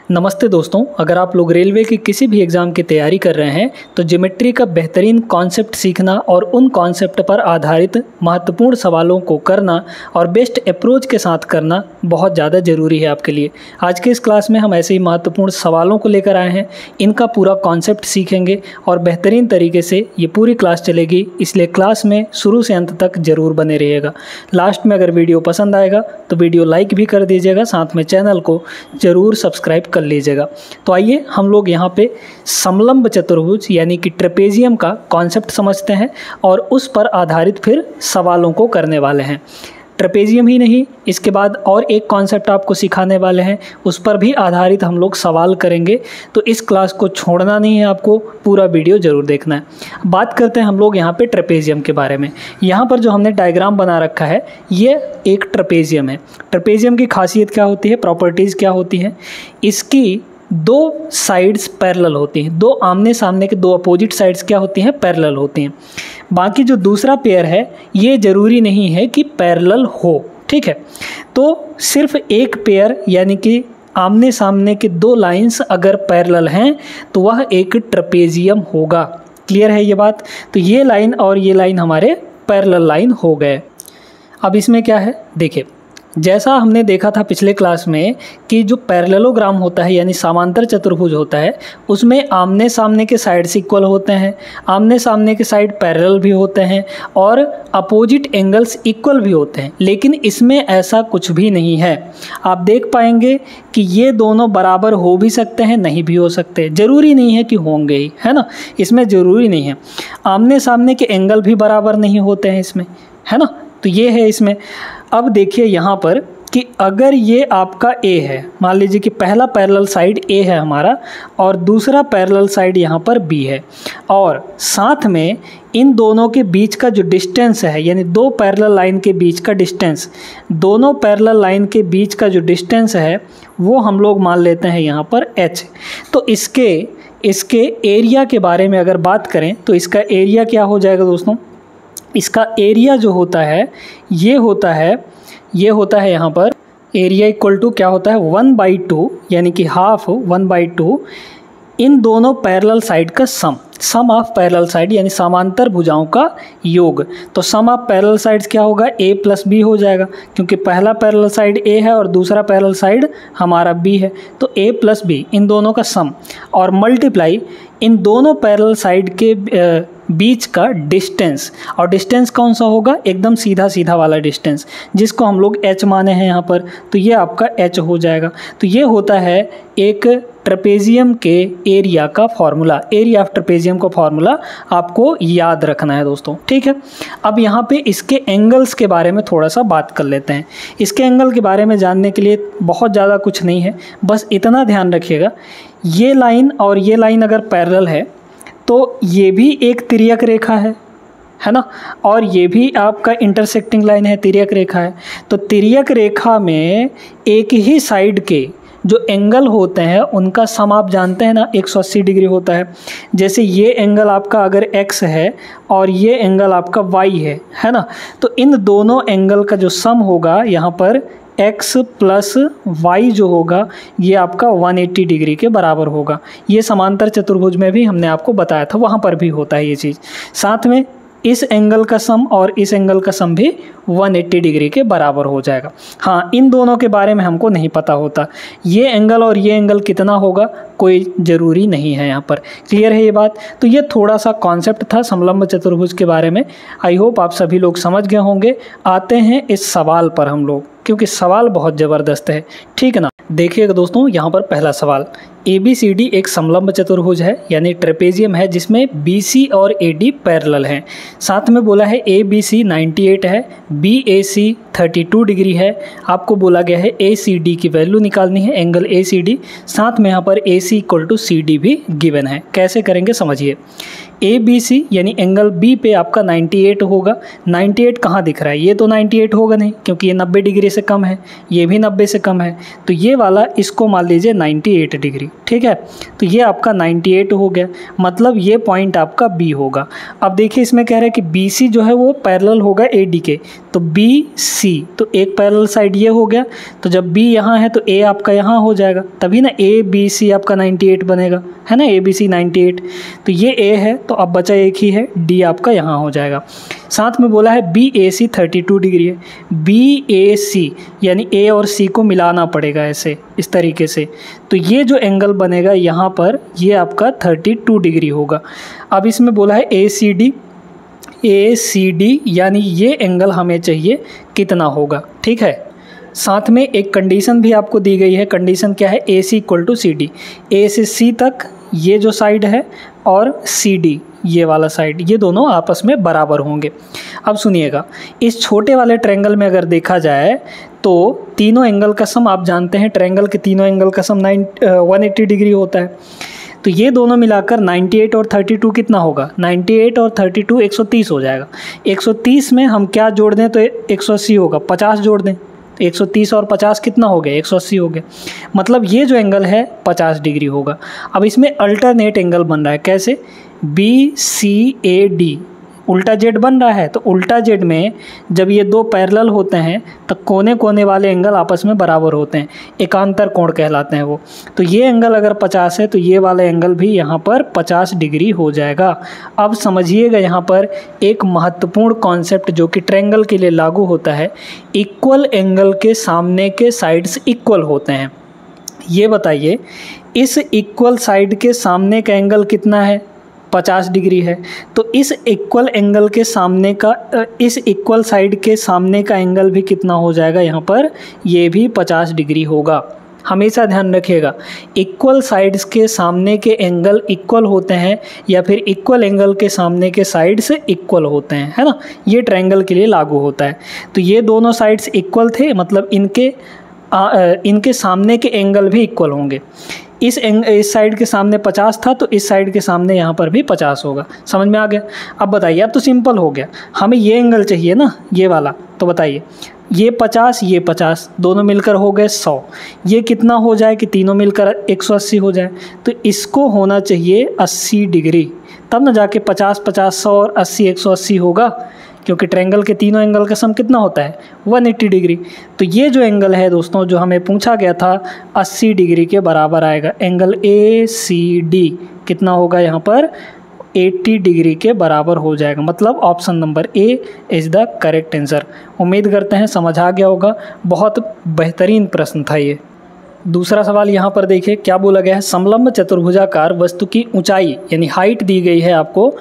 नमस्ते दोस्तों, अगर आप लोग रेलवे की किसी भी एग्ज़ाम की तैयारी कर रहे हैं तो ज्योमेट्री का बेहतरीन कॉन्सेप्ट सीखना और उन कॉन्सेप्ट पर आधारित महत्वपूर्ण सवालों को करना और बेस्ट अप्रोच के साथ करना बहुत ज़्यादा ज़रूरी है आपके लिए। आज के इस क्लास में हम ऐसे ही महत्वपूर्ण सवालों को लेकर आए हैं, इनका पूरा कॉन्सेप्ट सीखेंगे और बेहतरीन तरीके से ये पूरी क्लास चलेगी, इसलिए क्लास में शुरू से अंत तक ज़रूर बने रहिएगा। लास्ट में अगर वीडियो पसंद आएगा तो वीडियो लाइक भी कर दीजिएगा, साथ में चैनल को ज़रूर सब्सक्राइब कर लीजिएगा। तो आइए हम लोग यहाँ पे समलंब चतुर्भुज यानी कि ट्रेपेजियम का कॉन्सेप्ट समझते हैं और उस पर आधारित फिर सवालों को करने वाले हैं। ट्रेपेजियम ही नहीं, इसके बाद और एक कॉन्सेप्ट आपको सिखाने वाले हैं, उस पर भी आधारित हम लोग सवाल करेंगे। तो इस क्लास को छोड़ना नहीं है, आपको पूरा वीडियो ज़रूर देखना है। बात करते हैं हम लोग यहाँ पे ट्रेपेजियम के बारे में। यहाँ पर जो हमने डायग्राम बना रखा है ये एक ट्रेपेजियम है। ट्रेपेजियम की खासियत क्या होती है, प्रॉपर्टीज़ क्या होती हैं? इसकी दो साइड्स पैरेलल होती हैं, दो आमने सामने के दो अपोजिट साइड्स क्या होती हैं, पैरेलल होती हैं। बाकी जो दूसरा पेयर है ये ज़रूरी नहीं है कि पैरेलल हो, ठीक है। तो सिर्फ एक पेयर यानी कि आमने सामने के दो लाइंस अगर पैरेलल हैं तो वह एक ट्रेपेजियम होगा। क्लियर है ये बात? तो ये लाइन और ये लाइन हमारे पैरेलल लाइन हो गए। अब इसमें क्या है देखिए, जैसा हमने देखा था पिछले क्लास में कि जो पैरेललोग्राम होता है यानी समांतर चतुर्भुज होता है उसमें आमने सामने के साइड्स इक्वल होते हैं, आमने सामने के साइड पैरेलल भी होते हैं और अपोजिट एंगल्स इक्वल भी होते हैं। लेकिन इसमें ऐसा कुछ भी नहीं है। आप देख पाएंगे कि ये दोनों बराबर हो भी सकते हैं, नहीं भी हो सकते, ज़रूरी नहीं है कि होंगे ही, है ना। इसमें ज़रूरी नहीं है। आमने सामने के एंगल भी बराबर नहीं होते हैं इसमें, है ना। तो ये है इसमें। अब देखिए यहाँ पर कि अगर ये आपका A है, मान लीजिए कि पहला पैरेलल साइड A है हमारा और दूसरा पैरेलल साइड यहाँ पर B है, और साथ में इन दोनों के बीच का जो डिस्टेंस है यानी दो पैरेलल लाइन के बीच का डिस्टेंस, दोनों पैरेलल लाइन के बीच का जो डिस्टेंस है वो हम लोग मान लेते हैं यहाँ पर H। तो इसके एरिया के बारे में अगर बात करें तो इसका एरिया क्या हो जाएगा दोस्तों? इसका एरिया जो होता है ये होता है यहाँ पर एरिया इक्वल टू क्या होता है, 1/2 यानी कि हाफ 1/2 इन दोनों पैरेलल साइड का सम ऑफ पैरेलल साइड यानी समांतर भुजाओं का योग। तो सम ऑफ पैरेलल साइड्स क्या होगा, A प्लस B हो जाएगा, क्योंकि पहला पैरेलल साइड A है और दूसरा पैरेलल साइड हमारा B है। तो A प्लस B इन दोनों का सम और मल्टीप्लाई इन दोनों पैरेलल साइड के बीच का डिस्टेंस। और डिस्टेंस कौन सा होगा, एकदम सीधा सीधा वाला डिस्टेंस जिसको हम लोग H माने हैं यहाँ पर। तो ये आपका H हो जाएगा। तो ये होता है एक ट्रेपेजियम के एरिया का फॉर्मूला। एरिया ऑफ ट्रेपेजियम का फॉर्मूला आपको याद रखना है दोस्तों, ठीक है। अब यहाँ पे इसके एंगल्स के बारे में थोड़ा सा बात कर लेते हैं। इसके एंगल के बारे में जानने के लिए बहुत ज़्यादा कुछ नहीं है, बस इतना ध्यान रखिएगा, ये लाइन और ये लाइन अगर पैरेलल है तो ये भी एक तिर्यक रेखा है ना, और ये भी आपका इंटरसेक्टिंग लाइन है, तिर्यक रेखा है। तो तिर्यक रेखा में एक ही साइड के जो एंगल होते हैं उनका सम आप जानते हैं ना, 180 डिग्री होता है। जैसे ये एंगल आपका अगर x है और ये एंगल आपका y है ना, तो इन दोनों एंगल का जो सम होगा यहाँ पर x प्लस y जो होगा ये आपका 180 डिग्री के बराबर होगा। ये समांतर चतुर्भुज में भी हमने आपको बताया था, वहाँ पर भी होता है ये चीज़। साथ में इस एंगल का सम और इस एंगल का सम भी 180 डिग्री के बराबर हो जाएगा। हाँ, इन दोनों के बारे में हमको नहीं पता होता, ये एंगल और ये एंगल कितना होगा कोई ज़रूरी नहीं है यहाँ पर। क्लियर है ये बात? तो ये थोड़ा सा कॉन्सेप्ट था समलंब चतुर्भुज के बारे में। आई होप आप सभी लोग समझ गए होंगे। आते हैं इस सवाल पर हम लोग, क्योंकि सवाल बहुत ज़बरदस्त है, ठीक है ना। देखिएगा दोस्तों, यहाँ पर पहला सवाल, ABCD एक समलंब चतुर्भुज है यानी ट्रेपेजियम है जिसमें BC और AD पैरेलल हैं। साथ में बोला है ABC 98 है, BAC 32 डिग्री है। आपको बोला गया है ACD की वैल्यू निकालनी है, एंगल ACD। साथ में यहाँ पर AC इक्वल टू CD भी गिवन है। कैसे करेंगे समझिए। ABC यानी एंगल B पे आपका 98 होगा। 98 कहाँ दिख रहा है, ये तो 98 होगा नहीं क्योंकि ये 90 डिग्री से कम है, ये भी 90 से कम है। तो ये वाला इसको मान लीजिए 98 डिग्री, ठीक है। तो ये आपका 98 हो गया, मतलब ये पॉइंट आपका बी होगा। अब देखिए इसमें कह रहे हैं कि बी सी जो है वो पैरेलल होगा ए डी के, तो बी सी, तो एक पैरेलल साइड ये हो गया, तो जब बी यहाँ है तो ए आपका यहाँ हो जाएगा, तभी ना ए बी सी आपका 98 बनेगा, है ना, ए बी सी 98। तो ये ए है, तो अब बचा एक ही है, डी आपका यहाँ हो जाएगा। साथ में बोला है बी ए सी 32 डिग्री है, बी ए सी यानी ए और सी को मिलाना पड़ेगा ऐसे, इस तरीके से, तो ये जो एंगल बनेगा यहाँ पर ये आपका 32 डिग्री होगा। अब इसमें बोला है ए सी डी यानी ये एंगल हमें चाहिए कितना होगा, ठीक है। साथ में एक कंडीशन भी आपको दी गई है, कंडीशन क्या है, ए सी इक्वल टू सी डी, ए से सी तक ये जो साइड है और सी डी ये वाला साइड, ये दोनों आपस में बराबर होंगे। अब सुनिएगा, इस छोटे वाले ट्रायंगल में अगर देखा जाए तो तीनों एंगल का सम आप जानते हैं, ट्रायंगल के तीनों एंगल का सम 180 डिग्री होता है। तो ये दोनों मिलाकर 98 और 32 कितना होगा, 98 और 32 130 हो जाएगा। 130 में हम क्या जोड़ दें तो 180 होगा, 50 जोड़ दें तो 130 और 50 कितना हो गया, 180 हो गया, मतलब ये जो एंगल है 50 डिग्री होगा। अब इसमें अल्टरनेट एंगल बन रहा है, कैसे, बी सी ए डी उल्टा जेड बन रहा है, तो उल्टा जेड में जब ये दो पैरेलल होते हैं तो कोने कोने वाले एंगल आपस में बराबर होते हैं, एकांतर कोण कहलाते हैं वो। तो ये एंगल अगर 50 है तो ये वाला एंगल भी यहाँ पर 50 डिग्री हो जाएगा। अब समझिएगा यहाँ पर एक महत्वपूर्ण कॉन्सेप्ट जो कि ट्रायंगल के लिए लागू होता है, इक्वल एंगल के सामने के साइड्स इक्वल होते हैं। ये बताइए इस इक्वल साइड के सामने का एंगल कितना है, 50 डिग्री है, तो इस इक्वल एंगल के सामने का इस इक्वल साइड के सामने का एंगल भी कितना हो जाएगा यहाँ पर, ये भी 50 डिग्री होगा। हमेशा ध्यान रखिएगा, इक्वल साइड्स के सामने के एंगल इक्वल होते हैं या फिर इक्वल एंगल के सामने के साइड से इक्वल होते हैं, है ना, ये ट्रायंगल के लिए लागू होता है। तो ये दोनों साइड्स इक्वल थे, मतलब इनके सामने के एंगल भी इक्वल होंगे। इस साइड के सामने 50 था तो इस साइड के सामने यहाँ पर भी 50 होगा। समझ में आ गया। अब बताइए, अब तो सिंपल हो गया, हमें ये एंगल चाहिए ना, ये वाला, तो बताइए ये 50 ये 50 दोनों मिलकर हो गए 100, ये कितना हो जाए कि तीनों मिलकर 180 हो जाए, तो इसको होना चाहिए 80 डिग्री, तब ना जाके 50 50 100 और 80 180 होगा, क्योंकि ट्रायंगल के तीनों एंगल का सम कितना होता है 180 डिग्री। तो ये जो एंगल है दोस्तों जो हमें पूछा गया था 80 डिग्री के बराबर आएगा। एंगल ए सी डी कितना होगा यहाँ पर 80 डिग्री के बराबर हो जाएगा, मतलब option number A is the correct answer. उम्मीद करते हैं समझ आ गया होगा, बहुत बेहतरीन प्रश्न था ये। दूसरा सवाल यहाँ पर देखिए क्या बोला गया है, समलंब चतुर्भुजाकार वस्तु की ऊंचाई यानी हाइट दी गई है आपको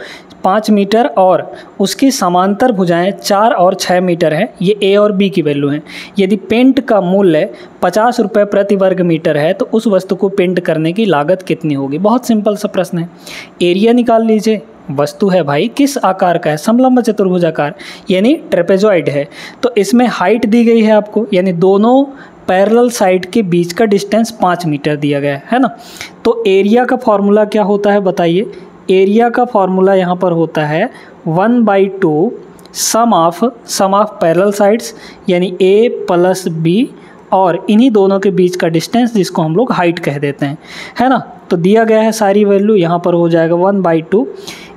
5 मीटर और उसकी समांतर भुजाएं 4 और 6 मीटर हैं। ये ए और बी की वैल्यू हैं। यदि पेंट का मूल्य 50 रुपये प्रति वर्ग मीटर है तो उस वस्तु को पेंट करने की लागत कितनी होगी। बहुत सिंपल सा प्रश्न है, एरिया निकाल लीजिए। वस्तु है भाई किस आकार का है, समलंब चतुर्भुजाकार यानी ट्रेपेजॉइड है, तो इसमें हाइट दी गई है आपको, यानी दोनों पैरेलल साइड के बीच का डिस्टेंस 5 मीटर दिया गया है ना। तो एरिया का फॉर्मूला क्या होता है बताइए। एरिया का फॉर्मूला यहाँ पर होता है 1/2 सम ऑफ पैरेलल साइड्स यानी ए प्लस बी और इन्हीं दोनों के बीच का डिस्टेंस जिसको हम लोग हाइट कह देते हैं, है ना। तो दिया गया है सारी वैल्यू, यहाँ पर हो जाएगा 1/2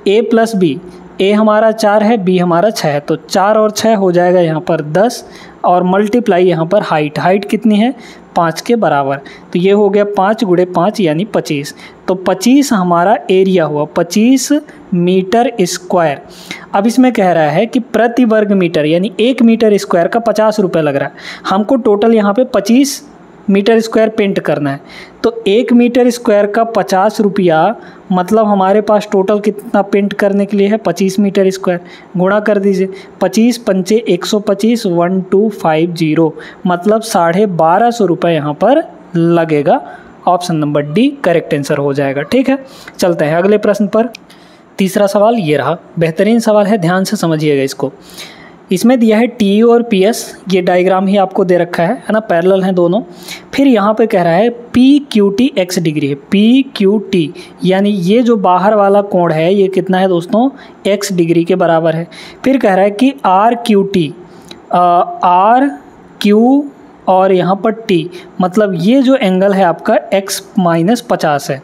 ए प्लस बी, ए हमारा 4 है, बी हमारा 6 है, तो 4 और 6 हो जाएगा यहाँ पर 10 और मल्टीप्लाई यहाँ पर हाइट कितनी है 5 के बराबर, तो ये हो गया 5 × 5 यानी 25, तो 25 हमारा एरिया हुआ 25 मीटर स्क्वायर। अब इसमें कह रहा है कि प्रति वर्ग मीटर यानी 1 मीटर स्क्वायर का 50 रुपये लग रहा है, हमको टोटल यहाँ पे 25 मीटर स्क्वायर पेंट करना है, तो 1 मीटर स्क्वायर का 50 रुपया, मतलब हमारे पास टोटल कितना पेंट करने के लिए है 25 मीटर स्क्वायर, गुणा कर दीजिए 25 पंचे 125 1250, मतलब 1250 रुपये यहाँ पर लगेगा। Option number D correct answer हो जाएगा। ठीक है, चलते हैं अगले प्रश्न पर। तीसरा सवाल ये रहा, बेहतरीन सवाल है, ध्यान से समझिएगा इसको। इसमें दिया है टी और पी एस, ये डायग्राम ही आपको दे रखा है ना, पैरेलल हैं दोनों। फिर यहाँ पे कह रहा है P Q T x degree है, पी क्यू टी यानी ये जो बाहर वाला कोण है ये कितना है दोस्तों एक्स डिग्री के बराबर है। फिर कह रहा है कि आर क्यू और यहाँ पर t, मतलब ये जो एंगल है आपका x माइनस 50 है।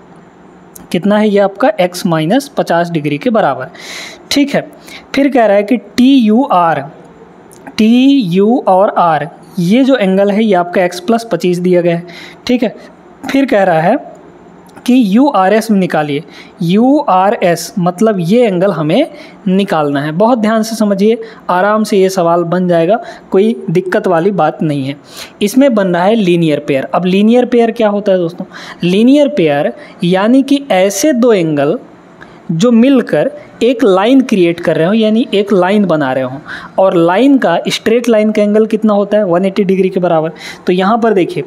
कितना है ये आपका x माइनस 50 डिग्री के बराबर। ठीक है, फिर कह रहा है कि टी यू और r, ये जो एंगल है ये आपका x प्लस 25 दिया गया है। ठीक है, फिर कह रहा है कि यू आर एस निकालिए। यू आर एस मतलब ये एंगल हमें निकालना है। बहुत ध्यान से समझिए, आराम से ये सवाल बन जाएगा, कोई दिक्कत वाली बात नहीं है। इसमें बन रहा है लीनियर पेयर। अब लीनियर पेयर क्या होता है दोस्तों? लीनियर पेयर यानी कि ऐसे दो एंगल जो मिलकर एक लाइन क्रिएट कर रहे हो, यानी एक लाइन बना रहे हो, और लाइन का, स्ट्रेट लाइन का एंगल कितना होता है? 180 डिग्री के बराबर। तो यहाँ पर देखिए,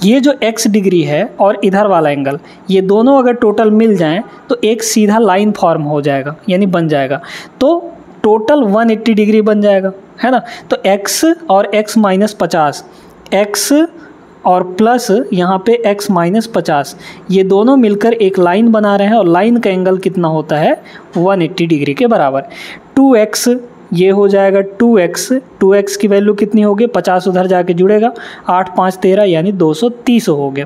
ये जो x डिग्री है और इधर वाला एंगल, ये दोनों अगर टोटल मिल जाएं तो एक सीधा लाइन फॉर्म हो जाएगा, यानी बन जाएगा। तो टोटल 180 डिग्री बन जाएगा, है ना। तो x और x माइनस 50, x और प्लस यहाँ पे x माइनस 50, ये दोनों मिलकर एक लाइन बना रहे हैं, और लाइन का एंगल कितना होता है? 180 डिग्री के बराबर। 2x ये हो जाएगा 2x की वैल्यू कितनी होगी? 50 उधर जाके जुड़ेगा, 8 5 13 यानी 230 हो गया।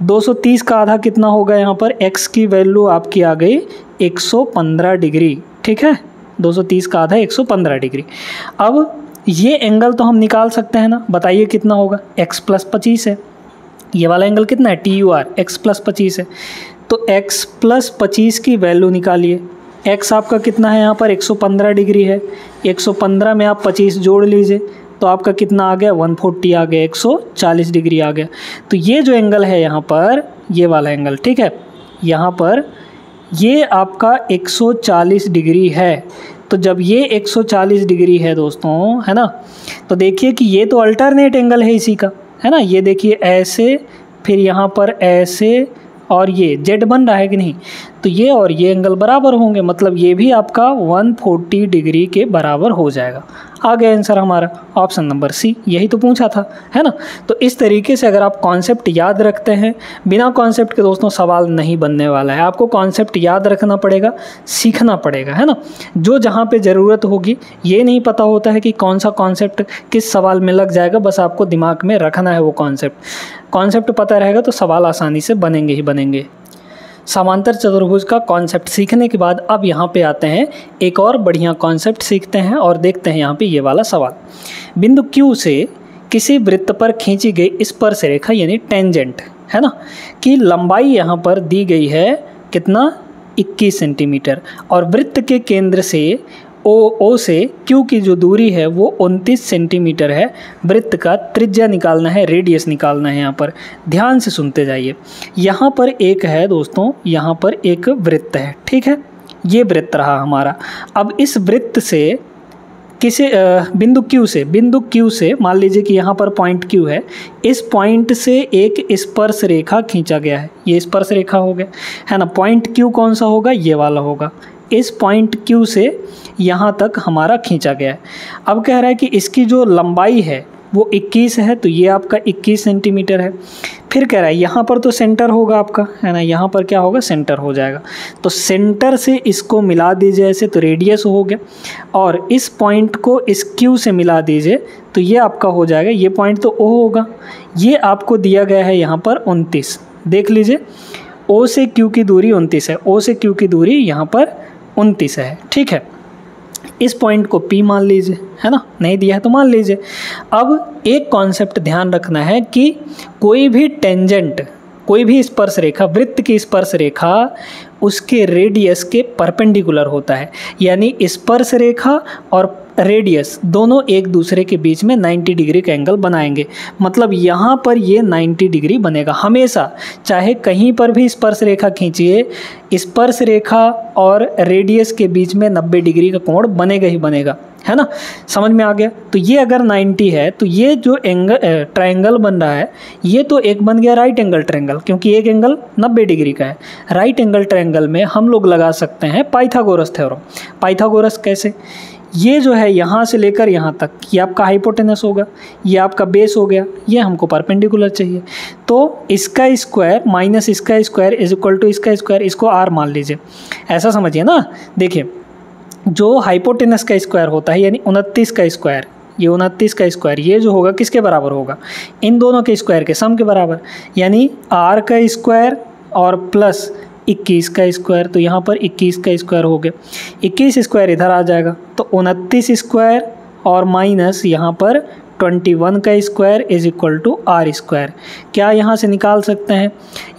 230 का आधा कितना होगा? यहाँ पर x की वैल्यू आपकी आ गई 115 डिग्री। ठीक है, 230 का आधा 115 डिग्री। अब ये एंगल तो हम निकाल सकते हैं ना, बताइए कितना होगा? x प्लस 25 है, ये वाला एंगल कितना है? TUR, x प्लस 25 है। तो x प्लस 25 की वैल्यू निकालिए। x आपका कितना है यहाँ पर? 115 डिग्री है। 115 में आप 25 जोड़ लीजिए तो आपका कितना आ गया? 140 आ गया, 140 डिग्री आ गया। तो ये जो एंगल है यहाँ पर, ये वाला एंगल, ठीक है, यहाँ पर ये आपका 140 डिग्री है। तो जब ये 140 डिग्री है दोस्तों, है ना, तो देखिए कि ये तो अल्टरनेट एंगल है इसी का, है ना। ये देखिए ऐसे, फिर यहाँ पर ऐसे, और ये जेड बन रहा है कि नहीं? तो ये और ये एंगल बराबर होंगे, मतलब ये भी आपका 140 डिग्री के बराबर हो जाएगा। आ गया आंसर हमारा, ऑप्शन नंबर सी। यही तो पूछा था, है ना। तो इस तरीके से अगर आप कॉन्सेप्ट याद रखते हैं, बिना कॉन्सेप्ट के दोस्तों सवाल नहीं बनने वाला है। आपको कॉन्सेप्ट याद रखना पड़ेगा, सीखना पड़ेगा, है ना। जो जहाँ पे ज़रूरत होगी, ये नहीं पता होता है कि कौन सा कॉन्सेप्ट किस सवाल में लग जाएगा, बस आपको दिमाग में रखना है वो कॉन्सेप्ट पता रहेगा तो सवाल आसानी से बनेंगे ही बनेंगे। समांतर चतुर्भुज का कॉन्सेप्ट सीखने के बाद अब यहाँ पे आते हैं, एक और बढ़िया कॉन्सेप्ट सीखते हैं और देखते हैं यहाँ पे ये वाला सवाल। बिंदु Q से किसी वृत्त पर खींची गई स्पर्शरेखा यानी टेंजेंट, है ना, की लंबाई यहाँ पर दी गई है कितना? 21 सेंटीमीटर, और वृत्त के केंद्र से O से Q की जो दूरी है वो 29 सेंटीमीटर है। वृत्त का त्रिज्या निकालना है, रेडियस निकालना है। यहाँ पर ध्यान से सुनते जाइए। यहाँ पर एक है दोस्तों, यहाँ पर एक वृत्त है, ठीक है, ये वृत्त रहा हमारा। अब इस वृत्त से किसी बिंदु Q से मान लीजिए कि यहाँ पर पॉइंट Q है, इस पॉइंट से एक स्पर्श रेखा खींचा गया है। ये स्पर्श रेखा हो गया, है ना। पॉइंट Q कौन सा होगा? ये वाला होगा। इस पॉइंट Q से यहाँ तक हमारा खींचा गया है। अब कह रहा है कि इसकी जो लंबाई है वो 21 है, तो ये आपका 21 सेंटीमीटर है। फिर कह रहा है यहाँ पर तो सेंटर होगा आपका, है ना, यहाँ पर क्या होगा? सेंटर हो जाएगा। तो सेंटर से इसको मिला दीजिए ऐसे, तो रेडियस हो गया, और इस पॉइंट को इस Q से मिला दीजिए तो ये आपका हो जाएगा, ये पॉइंट तो O होगा। ये आपको दिया गया है यहाँ पर 29, देख लीजिए, O से Q की दूरी 29 है, O से Q की दूरी यहाँ पर 29 है, ठीक है। इस पॉइंट को P मान लीजिए, है ना, नहीं दिया है तो मान लीजिए। अब एक कॉन्सेप्ट ध्यान रखना है कि कोई भी टेंजेंट, कोई भी स्पर्श रेखा, वृत्त की स्पर्श रेखा उसके रेडियस के परपेंडिकुलर होता है, यानी स्पर्श रेखा और रेडियस दोनों एक दूसरे के बीच में 90 डिग्री का एंगल बनाएंगे। मतलब यहाँ पर ये 90 डिग्री बनेगा हमेशा, चाहे कहीं पर भी स्पर्श रेखा खींचिए, स्पर्श रेखा और रेडियस के बीच में 90 डिग्री का कोण बनेगा ही बनेगा, है ना। समझ में आ गया? तो ये अगर 90 है तो ये जो ट्रायंगल बन रहा है ये तो एक बन गया राइट एंगल ट्रायंगल, क्योंकि एक एंगल 90 डिग्री का है। राइट एंगल ट्रायंगल में हम लोग लगा सकते हैं पाइथागोरस थ्योरम। पाइथागोरस कैसे? ये जो है यहाँ से लेकर यहाँ तक, ये आपका हाइपोटेनस होगा, ये आपका बेस हो गया, ये हमको परपेंडिकुलर चाहिए। तो इसका स्क्वायर माइनस इसका स्क्वायर इज इक्वल टू इसका स्क्वायर, इसको R मान लीजिए, ऐसा समझिए ना। देखिए, जो हाइपोटेनस का स्क्वायर होता है यानी 29 का स्क्वायर, ये 29 का स्क्वायर, ये जो होगा किसके बराबर होगा, इन दोनों के स्क्वायर के सम के बराबर, यानी r का स्क्वायर और प्लस 21 का स्क्वायर। तो यहाँ पर 21 का स्क्वायर हो गया, 21 स्क्वायर इधर आ जाएगा तो 29 स्क्वायर और माइनस यहाँ पर 21 का square is equal to R square. क्या यहाँ से निकाल सकते हैं,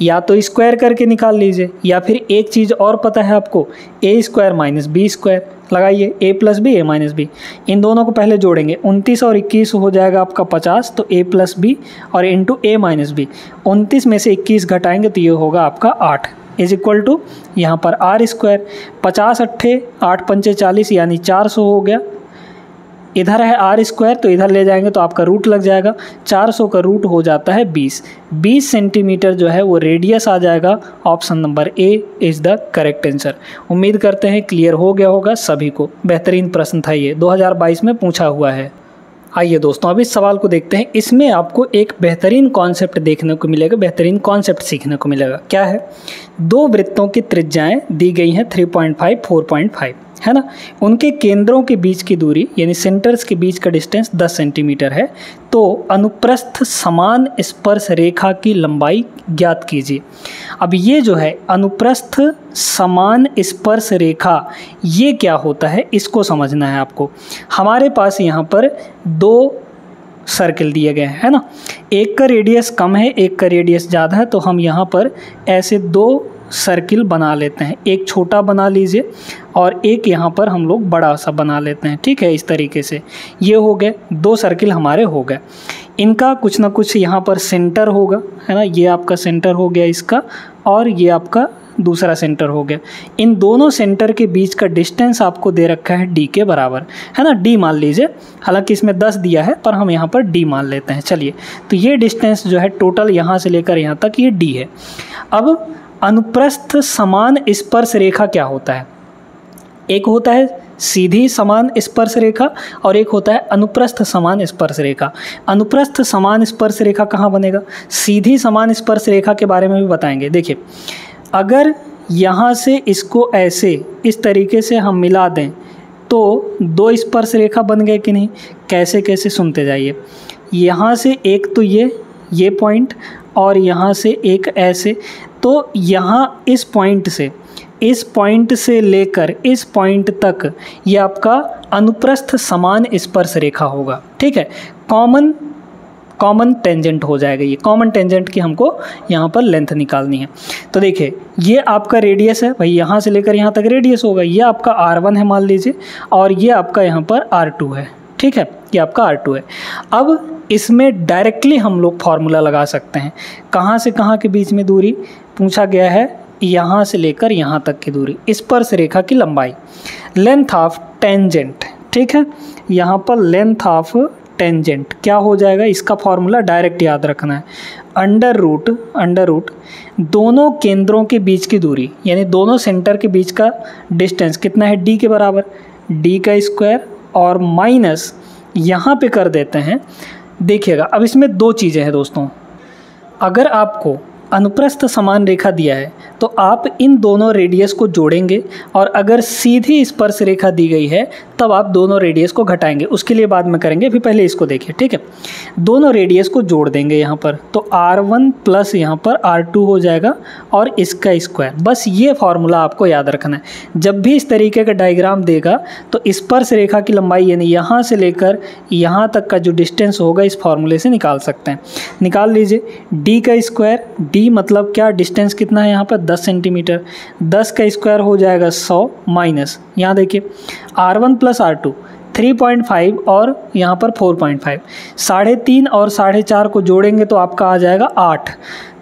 या तो स्क्वायर करके निकाल लीजिए, या फिर एक चीज़ और पता है आपको, ए स्क्वायर माइनस बी स्क्वायर लगाइए, ए प्लस बी ए माइनस बी, इन दोनों को पहले जोड़ेंगे, 29 और 21 हो जाएगा आपका 50, तो ए प्लस बी और इंटू ए माइनस बी, 29 में से 21 घटाएंगे तो ये होगा आपका 8 इज इक्वल टू यहाँ पर आर स्क्वायर। 50 अट्ठे 8 पंचे 40 यानी 400 हो गया, इधर है आर स्क्वायर तो इधर ले जाएंगे तो आपका रूट लग जाएगा, 400 का रूट हो जाता है 20 सेंटीमीटर जो है वो रेडियस आ जाएगा। Option number A is the correct answer. उम्मीद करते हैं क्लियर हो गया होगा सभी को। बेहतरीन प्रश्न था ये, 2022 में पूछा हुआ है। आइए दोस्तों अब इस सवाल को देखते हैं। इसमें आपको एक बेहतरीन कॉन्सेप्ट देखने को मिलेगा, बेहतरीन कॉन्सेप्ट सीखने को मिलेगा। क्या है, दो वृत्तों की त्रिज्याएं दी गई हैं 3.5 4.5 है ना, उनके केंद्रों के बीच की दूरी यानी सेंटर्स के बीच का डिस्टेंस 10 सेंटीमीटर है, तो अनुप्रस्थ समान स्पर्श रेखा की लंबाई ज्ञात कीजिए। अब ये जो है अनुप्रस्थ समान स्पर्श रेखा, ये क्या होता है इसको समझना है आपको। हमारे पास यहाँ पर दो सर्किल दिए गए हैं है ना, एक का रेडियस कम है एक का रेडियस ज़्यादा है, तो हम यहाँ पर ऐसे दो सर्किल बना लेते हैं, एक छोटा बना लीजिए और एक यहाँ पर हम लोग बड़ा सा बना लेते हैं। ठीक है, इस तरीके से ये हो गए दो सर्किल हमारे हो गए। इनका कुछ ना कुछ यहाँ पर सेंटर होगा है ना, ये आपका सेंटर हो गया इसका और ये आपका दूसरा सेंटर हो गया। इन दोनों सेंटर के बीच का डिस्टेंस आपको दे रखा है d के बराबर है ना, d मान लीजिए, हालांकि इसमें 10 दिया है पर हम यहाँ पर d मान लेते हैं। चलिए, तो ये डिस्टेंस जो है टोटल यहाँ से लेकर यहाँ तक ये d है। अब अनुप्रस्थ समान स्पर्श रेखा क्या होता है, एक होता है सीधी समान स्पर्श रेखा और एक होता है अनुप्रस्थ समान स्पर्श रेखा। अनुप्रस्थ समान स्पर्श रेखा कहाँ बनेगा, सीधी समान स्पर्श रेखा के बारे में भी बताएंगे। देखिए, अगर यहाँ से इसको ऐसे इस तरीके से हम मिला दें तो दो स्पर्श रेखा बन गए कि नहीं, कैसे कैसे सुनते जाइए। यहाँ से एक तो ये पॉइंट और यहाँ से एक ऐसे, तो यहाँ इस पॉइंट से लेकर इस पॉइंट तक ये आपका अनुप्रस्थ समान स्पर्श रेखा होगा। ठीक है, कॉमन टेंजेंट हो जाएगा। ये कॉमन टेंजेंट की हमको यहाँ पर लेंथ निकालनी है। तो देखिए, ये आपका रेडियस है भाई, यहाँ से लेकर यहाँ तक रेडियस होगा, ये आपका R1 है मान लीजिए और ये आपका यहाँ पर R2 है। ठीक है, ये आपका R2 है। अब इसमें डायरेक्टली हम लोग फार्मूला लगा सकते हैं। कहाँ से कहाँ के बीच में दूरी पूछा गया है, यहाँ से लेकर यहाँ तक की दूरी, स्पर्श रेखा की लंबाई, लेंथ ऑफ टेंजेंट। ठीक है, यहाँ पर लेंथ ऑफ टेंजेंट क्या हो जाएगा, इसका फॉर्मूला डायरेक्ट याद रखना है, अंडर रूट दोनों केंद्रों के बीच की दूरी यानी दोनों सेंटर के बीच का डिस्टेंस कितना है, d के बराबर, d का स्क्वायर और माइनस यहाँ पे कर देते हैं। देखिएगा, अब इसमें दो चीज़ें हैं दोस्तों। अगर आपको अनुप्रस्थ समान रेखा दिया है तो आप इन दोनों रेडियस को जोड़ेंगे और अगर सीधी स्पर्श रेखा दी गई है तब आप दोनों रेडियस को घटाएंगे, उसके लिए बाद में करेंगे, अभी पहले इसको देखिए। ठीक है, दोनों रेडियस को जोड़ देंगे यहाँ पर, तो R1 प्लस यहाँ पर R2 हो जाएगा और इसका स्क्वायर। बस ये फार्मूला आपको याद रखना है। जब भी इस तरीके का डायग्राम देगा तो स्पर्श रेखा की लंबाई यानी यहाँ से लेकर यहाँ तक का जो डिस्टेंस होगा इस फार्मूले से निकाल सकते हैं। निकाल लीजिए, d का स्क्वायर, d मतलब क्या, डिस्टेंस कितना है यहाँ पर 10 सेंटीमीटर, 10 का स्क्वायर हो जाएगा 100 माइनस यहाँ देखिए R1 प्लस R2 3.5 और यहाँ पर 4.5, 3.5 और 4.5 को जोड़ेंगे तो आपका आ जाएगा 8,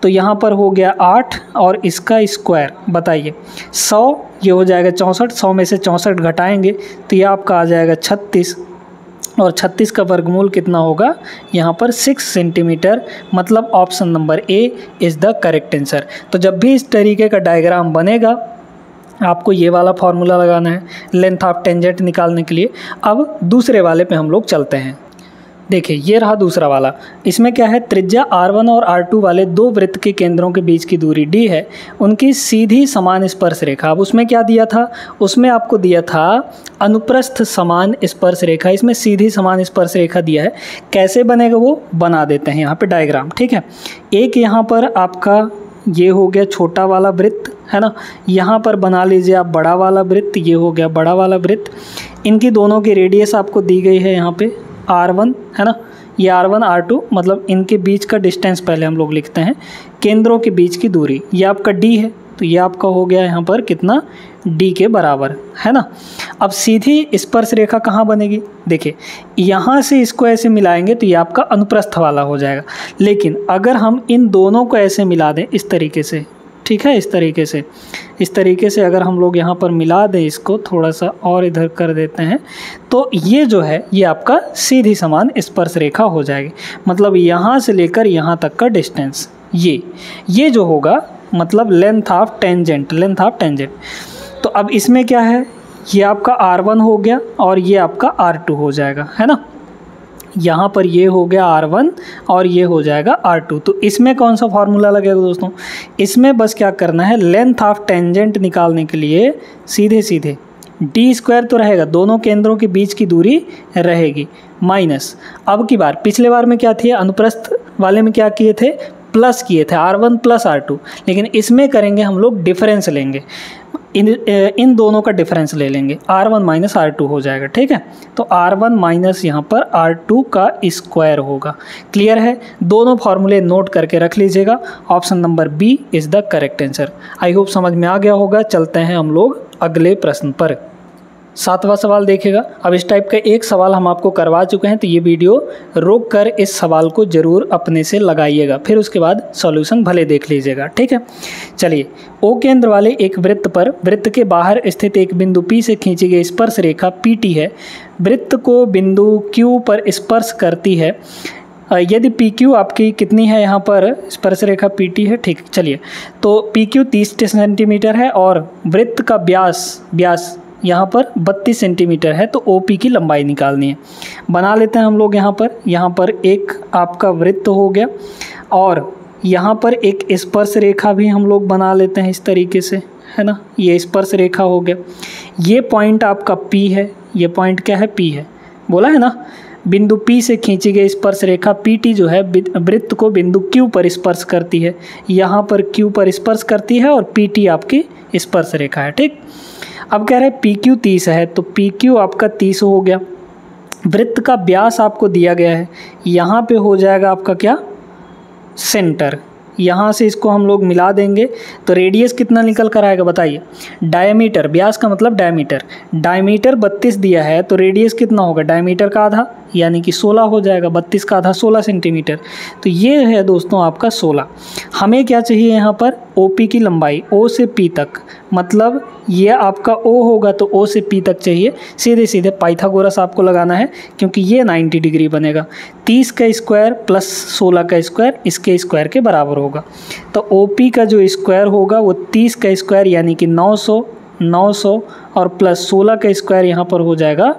तो यहाँ पर हो गया 8 और इसका स्क्वायर बताइए 100, ये हो जाएगा 64, 100 में से 64 घटाएंगे तो ये आपका आ जाएगा 36 और 36 का वर्गमूल कितना होगा यहाँ पर 6 सेंटीमीटर। मतलब option number A is the correct answer. तो जब भी इस तरीके का डायग्राम बनेगा आपको ये वाला फार्मूला लगाना है लेंथ ऑफ टेंजेंट निकालने के लिए। अब दूसरे वाले पे हम लोग चलते हैं। देखिए ये रहा दूसरा वाला। इसमें क्या है, त्रिज्या r1 और r2 वाले दो वृत्त के केंद्रों के बीच की दूरी d है, उनकी सीधी समान स्पर्श रेखा। अब उसमें क्या दिया था, उसमें आपको दिया था अनुप्रस्थ समान स्पर्श रेखा, इसमें सीधी समान स्पर्श रेखा दिया है। कैसे बनेगा वो बना देते हैं यहाँ पे डायग्राम, ठीक है। एक यहाँ पर आपका ये हो गया छोटा वाला वृत्त, है ना। यहाँ पर बना लीजिए आप बड़ा वाला वृत्त, ये हो गया बड़ा वाला वृत्त। इनकी दोनों की रेडियस आपको दी गई है यहाँ पे r1, है ना। ये r1 r2 मतलब इनके बीच का डिस्टेंस पहले हम लोग लिखते हैं, केंद्रों के बीच की दूरी, ये आपका d है, तो ये आपका हो गया यहाँ पर कितना, d के बराबर, है ना। अब सीधी स्पर्श रेखा कहाँ बनेगी, देखिए यहाँ से इसको ऐसे मिलाएंगे तो ये आपका अनुप्रस्थ वाला हो जाएगा। लेकिन अगर हम इन दोनों को ऐसे मिला दें इस तरीके से, ठीक है, इस तरीके से अगर हम लोग यहाँ पर मिला दें, इसको थोड़ा सा और इधर कर देते हैं, तो ये जो है ये आपका सीधी समान स्पर्श रेखा हो जाएगी। मतलब यहाँ से लेकर यहाँ तक का डिस्टेंस ये जो होगा मतलब लेंथ ऑफ टेंजेंट। तो अब इसमें क्या है, ये आपका r1 हो गया और ये आपका r2 हो जाएगा, है ना। यहाँ पर ये हो गया r1 और ये हो जाएगा r2। तो इसमें कौन सा फार्मूला लगेगा दोस्तों, इसमें बस क्या करना है, लेंथ ऑफ टेंजेंट निकालने के लिए सीधे डी स्क्वायर तो रहेगा, दोनों केंद्रों के बीच की दूरी रहेगी, माइनस अब की बार, पिछले बार में क्या थी, अनुप्रस्थ वाले में क्या किए थे, प्लस किए थे r1 प्लस r2, लेकिन इसमें करेंगे हम लोग डिफरेंस लेंगे, इन दोनों का डिफरेंस ले लेंगे, r1 माइनस r2 हो जाएगा, ठीक है। तो r1 माइनस यहाँ पर r2 का स्क्वायर होगा। क्लियर है, दोनों फार्मूले नोट करके रख लीजिएगा। Option number B is the correct answer. I hope समझ में आ गया होगा। चलते हैं हम लोग अगले प्रश्न पर। 7वां सवाल देखिएगा। अब इस टाइप का एक सवाल हम आपको करवा चुके हैं, तो ये वीडियो रोक कर इस सवाल को ज़रूर अपने से लगाइएगा, फिर उसके बाद सॉल्यूशन भले देख लीजिएगा, ठीक है। चलिए, ओ केंद्र वाले एक वृत्त पर वृत्त के बाहर स्थित एक बिंदु P से खींची गई स्पर्श रेखा PT है, वृत्त को बिंदु Q पर स्पर्श करती है। यदि PQ आपकी कितनी है, यहाँ पर स्पर्श रेखा PT है, ठीक। चलिए, तो PQ 30 सेंटीमीटर है और वृत्त का व्यास यहाँ पर 32 सेंटीमीटर है, तो OP की लंबाई निकालनी है। बना लेते हैं हम लोग। यहाँ पर एक आपका वृत्त हो गया और यहाँ पर एक स्पर्श रेखा भी हम लोग बना लेते हैं इस तरीके से, है ना। ये स्पर्श रेखा हो गया, ये पॉइंट आपका P है, ये पॉइंट क्या है, P है, बोला है ना। बिंदु P से खींची गई स्पर्श रेखा PT जो है वृत्त को बिंदु Q पर स्पर्श करती है, यहाँ पर Q पर स्पर्श करती है और PT आपकी स्पर्श रेखा है, ठीक। अब कह रहे हैं PQ 30 है, तो PQ आपका 30 हो गया। वृत्त का व्यास आपको दिया गया है, यहाँ पे हो जाएगा आपका क्या, सेंटर। यहाँ से इसको हम लोग मिला देंगे तो रेडियस कितना निकल कर आएगा बताइए। डायमीटर, व्यास का मतलब डायमीटर 32 दिया है, तो रेडियस कितना होगा, डायमीटर का आधा यानी कि 16 हो जाएगा, 32 का आधा 16 सेंटीमीटर। तो ये है दोस्तों आपका 16। हमें क्या चाहिए यहाँ पर, OP की लंबाई, O से P तक, मतलब ये आपका O होगा तो O से P तक चाहिए। सीधे पाइथागोरस आपको लगाना है, क्योंकि ये 90 डिग्री बनेगा। 30 का स्क्वायर प्लस 16 का स्क्वायर इसके स्क्वायर के बराबर होगा। तो OP का जो स्क्वायर होगा वो 30 का स्क्वायर यानी कि 900 और प्लस 16 का स्क्वायर यहाँ पर हो जाएगा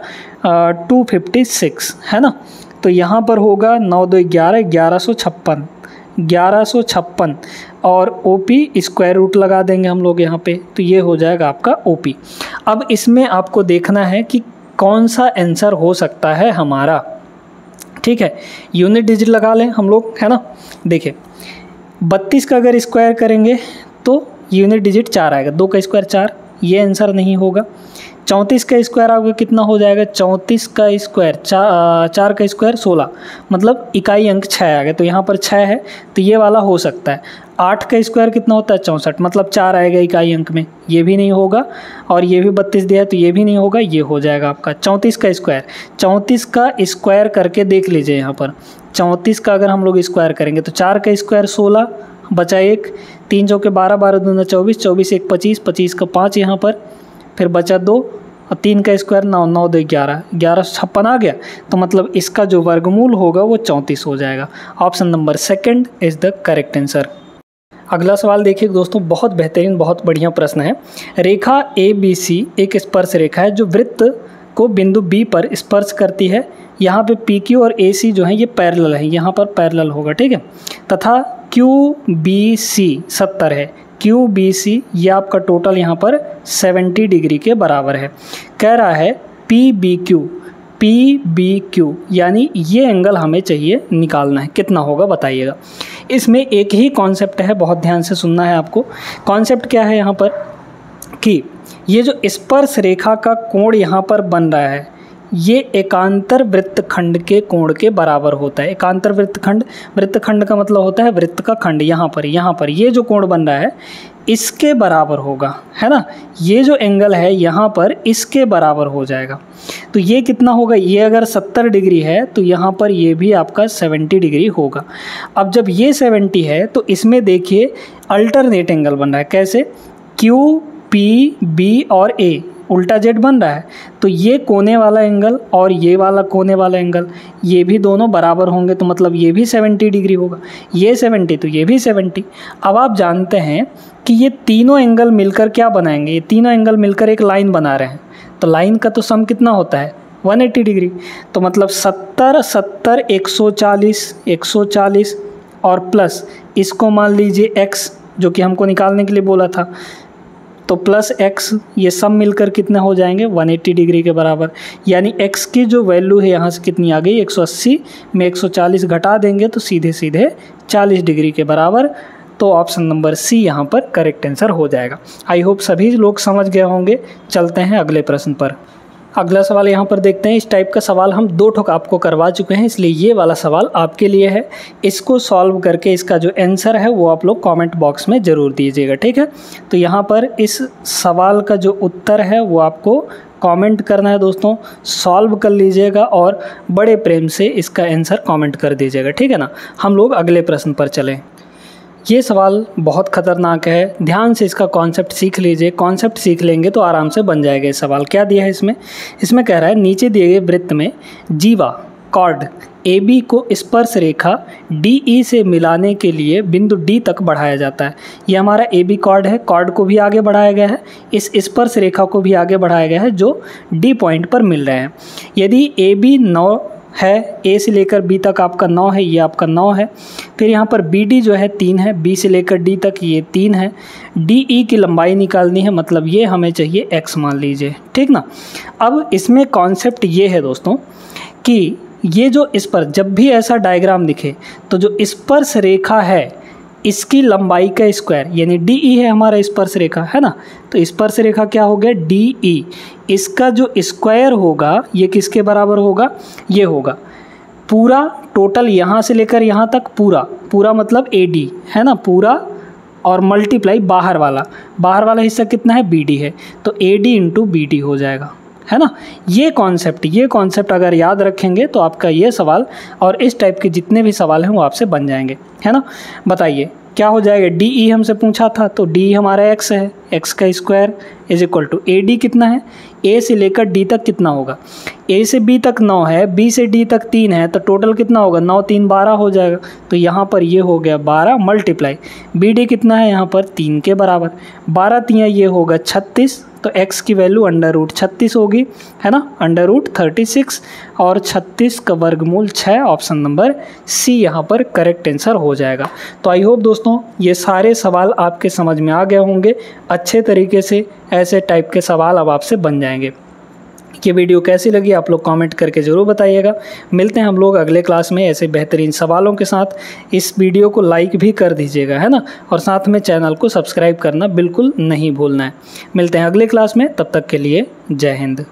256, है ना। तो यहाँ पर होगा 9 2 11 1156 और OP स्क्वायर रूट लगा देंगे हम लोग यहाँ पे, तो ये हो जाएगा आपका OP। अब इसमें आपको देखना है कि कौन सा आंसर हो सकता है हमारा, ठीक है। यूनिट डिजिट लगा लें हम लोग, है ना। देखिए 32 का अगर स्क्वायर करेंगे तो यूनिट डिजिट 4 आएगा, 2 का स्क्वायर 4, ये आंसर नहीं होगा। 34 का स्क्वायर आपका कितना हो जाएगा, 34 का स्क्वायर 4 का स्क्वायर 16, मतलब इकाई अंक 6 आ गया, तो यहाँ पर 6 है, तो ये वाला हो सकता है। 8 का स्क्वायर कितना होता है, 64, मतलब 4 आएगा इकाई अंक में, ये भी नहीं होगा। और ये भी 32 दिया है तो ये भी नहीं होगा, ये हो जाएगा आपका 34 का स्क्वायर। 34 का स्क्वायर करके देख लीजिए, यहाँ पर 34 का अगर हम लोग स्क्वायर करेंगे तो 4 का स्क्वायर 16 बचा 1, 3 चौके 12, 12 दूना 24, 24 1 25, 25 का 5 यहाँ पर, फिर बचा 2 और 3 का स्क्वायर 9, 9 2 11, 1156 आ गया। तो मतलब इसका जो वर्गमूल होगा वो 34 हो जाएगा। Option number second is the correct answer. अगला सवाल देखिए दोस्तों, बहुत बेहतरीन, बहुत बढ़िया प्रश्न है। रेखा ABC एक स्पर्श रेखा है जो वृत्त को बिंदु बी पर स्पर्श करती है। यहाँ पे पी क्यू और ए सी जो है ये पैरेलल है, यहाँ पर पैरेलल होगा, ठीक है। तथा क्यू बी सी 70 है, क्यू बी सी ये आपका टोटल यहाँ पर 70 डिग्री के बराबर है। कह रहा है पी बी क्यू यानी ये एंगल हमें चाहिए निकालना है, कितना होगा बताइएगा। इसमें एक ही कॉन्सेप्ट है, बहुत ध्यान से सुनना है आपको। कॉन्सेप्ट क्या है यहाँ पर कि ये जो स्पर्श रेखा का कोण यहाँ पर बन रहा है ये एकांतर वृत्तखंड के कोण के बराबर होता है। एकांतर वृत्तखंड का मतलब होता है वृत्त का खंड, यहाँ पर ये जो कोण बन रहा है इसके बराबर होगा, है ना। ये जो एंगल है यहाँ पर इसके बराबर हो जाएगा। तो ये कितना होगा, ये अगर 70 डिग्री है तो यहाँ पर ये भी आपका 70 डिग्री होगा। अब जब ये 70 है तो इसमें देखिए अल्टरनेट एंगल बन रहा है। कैसे, क्यू पी बी और ए उल्टा जेड बन रहा है, तो ये कोने वाला एंगल और ये वाला कोने वाला एंगल ये भी दोनों बराबर होंगे, तो मतलब ये भी 70 डिग्री होगा। ये 70 तो ये भी 70। अब आप जानते हैं कि ये तीनों एंगल मिलकर क्या बनाएंगे, ये तीनों एंगल मिलकर एक लाइन बना रहे हैं, तो लाइन का तो सम कितना होता है 180 डिग्री। तो मतलब 70 70 140 और प्लस इसको मान लीजिए x जो कि हमको निकालने के लिए बोला था, तो प्लस x ये सब मिलकर कितने हो जाएंगे 180 डिग्री के बराबर। यानी x की जो वैल्यू है यहाँ से कितनी आ गई 180 में 140 घटा देंगे तो सीधे सीधे 40 डिग्री के बराबर। तो ऑप्शन नंबर सी यहाँ पर करेक्ट आंसर हो जाएगा। आई होप सभी लोग समझ गए होंगे। चलते हैं अगले प्रश्न पर। अगला सवाल यहाँ पर देखते हैं। इस टाइप का सवाल हम 2 ठोक आपको करवा चुके हैं, इसलिए ये वाला सवाल आपके लिए है। इसको सॉल्व करके इसका जो आंसर है वो आप लोग कमेंट बॉक्स में ज़रूर दीजिएगा, ठीक है। तो यहाँ पर इस सवाल का जो उत्तर है वो आपको कमेंट करना है दोस्तों, सॉल्व कर लीजिएगा और बड़े प्रेम से इसका आंसर कमेंट कर दीजिएगा, ठीक है ना। हम लोग अगले प्रश्न पर चलें। ये सवाल बहुत ख़तरनाक है, ध्यान से इसका कॉन्सेप्ट सीख लीजिए। कॉन्सेप्ट सीख लेंगे तो आराम से बन जाएगा। ये सवाल क्या दिया है इसमें कह रहा है नीचे दिए गए वृत्त में जीवा कॉर्ड AB को स्पर्श रेखा DE से मिलाने के लिए बिंदु D तक बढ़ाया जाता है। ये हमारा AB कॉर्ड है, कॉर्ड को भी आगे बढ़ाया गया है, इस स्पर्श रेखा को भी आगे बढ़ाया गया है जो D पॉइंट पर मिल रहे हैं। यदि AB 9 है, A से लेकर B तक आपका 9 है, ये आपका 9 है। फिर यहाँ पर BD जो है 3 है, B से लेकर D तक ये 3 है। DE की लंबाई निकालनी है, मतलब ये हमें चाहिए x मान लीजिए, ठीक ना। अब इसमें कॉन्सेप्ट ये है दोस्तों कि ये जो स्पर्श, जब भी ऐसा डायग्राम दिखे तो जो स्पर्श रेखा है इसकी लंबाई का स्क्वायर यानी DE है हमारा स्पर्श रेखा, है ना। तो स्पर्श रेखा क्या हो गया DE, इसका जो स्क्वायर होगा ये किसके बराबर होगा, ये होगा पूरा टोटल यहाँ से लेकर यहाँ तक पूरा मतलब AD है ना पूरा, और मल्टीप्लाई बाहर वाला हिस्सा कितना है BD है, तो AD इंटू BD हो जाएगा, है ना। ये कॉन्सेप्ट अगर याद रखेंगे तो आपका ये सवाल और इस टाइप के जितने भी सवाल हैं वो आपसे बन जाएंगे, है ना। बताइए क्या हो जाएगा, DE हमसे पूछा था तो DE हमारा x है, x का square is equal to AD कितना है, A से लेकर D तक कितना होगा, A से B तक 9 है, B से D तक 3 है, तो टोटल कितना होगा 9 3 12 हो जाएगा। तो यहाँ पर ये हो गया 12 मल्टीप्लाई BD कितना है यहाँ पर 3 के बराबर, 12 3 ये होगा 36, तो x की वैल्यू √36 होगी, है ना, √36 और 36 का वर्गमूल 6। ऑप्शन नंबर सी यहाँ पर करेक्ट आंसर हो जाएगा। तो आई होप दोस्तों ये सारे सवाल आपके समझ में आ गए होंगे। अच्छे तरीके से ऐसे टाइप के सवाल अब आपसे बन जाएंगे। ये वीडियो कैसी लगी आप लोग कमेंट करके ज़रूर बताइएगा। मिलते हैं हम लोग अगले क्लास में ऐसे बेहतरीन सवालों के साथ। इस वीडियो को लाइक भी कर दीजिएगा, है ना, और साथ में चैनल को सब्सक्राइब करना बिल्कुल नहीं भूलना है। मिलते हैं अगले क्लास में, तब तक के लिए जय हिंद।